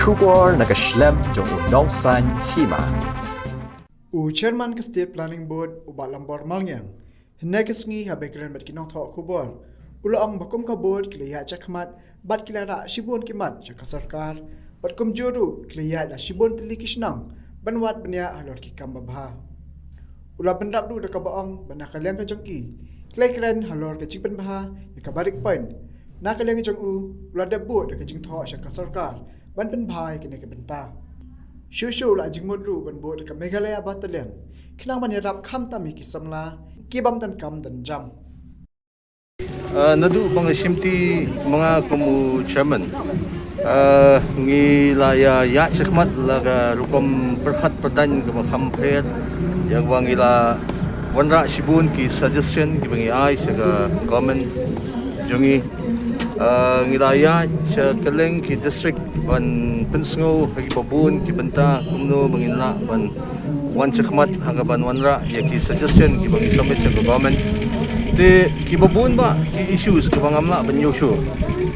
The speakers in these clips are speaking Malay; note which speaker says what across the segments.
Speaker 1: Shubor nakaslem jong Nongsan Hima.
Speaker 2: Chairman ke State Planning Board ubat lambor malnyang. Hendak kesengi habis kalian berkinong thok kubur. Ulang bakum ke board kelihat cakmat bat kelara shibun kimat cak sarkar. Batkum juru kelihat la shibun teli kisnang banwat benya halor kikam babha. Ulah bendak du dekat baang bana kalian ke jongki. Kalian halor ke cipen baha ya barik point. Nak kalian ke jongu ulah debut dekat jing thok cak sarkar ban pen bhai kene ke benta. Shushu la jing modru ban bo dekat Meghalaya Battalion. Kenang ban yarap kham tami kisamla kibam tan kam dan jam.
Speaker 3: Nadu mga simti mga kumu chairman ngilaya ya sekmat laga rukom perhat perdan ke makam pet yang wangila wanra sibun ki suggestion ki bangi ai sega government jungi ngilaya cha keleng ki district ban pensngo ki babun ki benta kumno bangina ban wan sekmat hagaban wanra ya ki suggestion ki bangi submit sa government te ki babun ba ki issues ke bangamla banyo show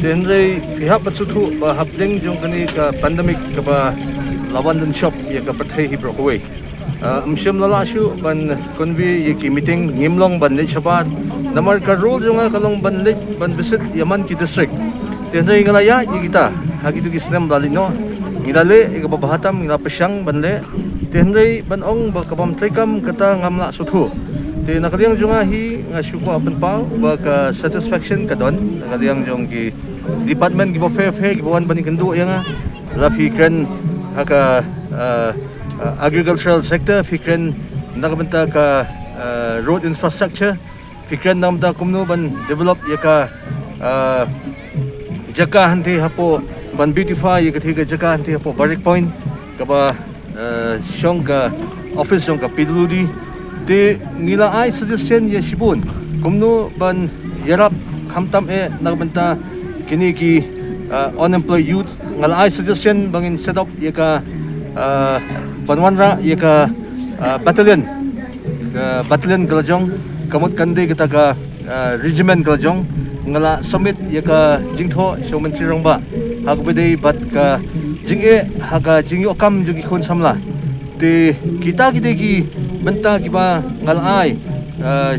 Speaker 3: tenre pihak patsutu ba hapdeng jong kani ka pandemic ka ba lawan dan shop ya ka pathai hi brokaway amsham lala shu ban konvi ye ki meeting ngimlong ban le chabat namar ka role jonga kalong ban le ban visit yaman ki district tenre ngalaya ye kita hagitu ki snam dalino ngidale e ka babahatam ngila pesyang ban le tenre ban ong ba kabam trekam kata ngamla suthu te nakaliang jonga hi nga syuko apen pau ba ka satisfaction ka don nakaliang jong ki department ki fair ki bawan bani kendu yang la fikran haka agricultural sector fikran nakabenta ka road infrastructure fikran namda kumno ban develop ya ka jaka hanti hapo ban beautify ya ka jaka hanti hapo barik point ka ba syong ka office syong ka PWD de ngila ai suggestion ya sibun kumno ban yarap khamtam e nakabenta kini ki unemployed youth ngal ai suggestion bangin set up ya ka banwanra ya ka battalion galajong kamut kande kita ka regiment galajong ngala summit ya ka jingtho showmentri rongba hagbede bat ka jinge haga jingi okam jugi khon samla te kita ki benta ki ba ngal ai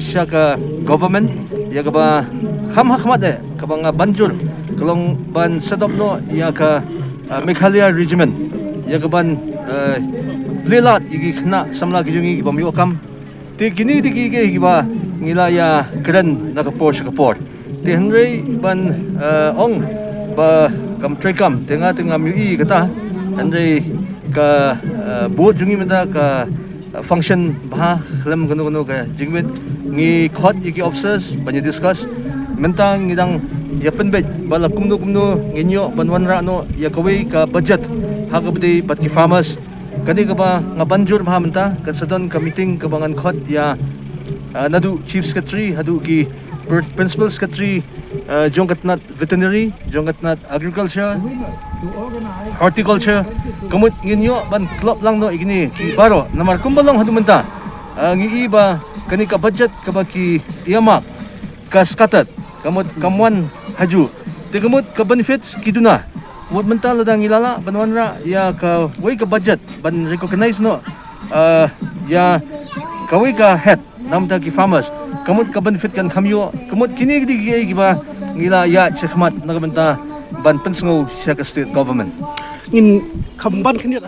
Speaker 3: syaka government ya ka ba kham hakmat e ka ba nga banjul kalong ban set up no ya ka Meghalaya regiment ya ka ban lelat igi khna samla ki jungi ki ba mi okam te kini digi ge ki ba ngilaya kran na ka por te henry ban ong ba kam trekam tenga mi i kata henry ka bo jungi menda ka function bah khlam gono ka jingmet ngi khot yiki officers banya discuss mentang ngidang ya penbet bala kumno nginyo banwanra no ya kawai ka budget hagabde bat ki farmers kani ka ba nga banjur bah menta kan sadon ka meeting ka bangan khot ya nadu chief secretary hadu ki principal secretary jongkatnat veterinary jongkatnat agriculture horticulture kamut nginyo ban klop lang no igini baro namar kumbalong hadu menta ngi iba kani ka budget ka ba ki iyamak ka skatat kamut kamwan haju te kamut ka benefits kiduna wot menta ladang ilala banwanra ya ka way ka budget ban recognize no ya kawai ka head namta ki farmers kamut ka benefit kan kamyo kamut kini gi ba ngila ya chekmat nakabenta ban pensngo siya ka state government
Speaker 2: In kamban kini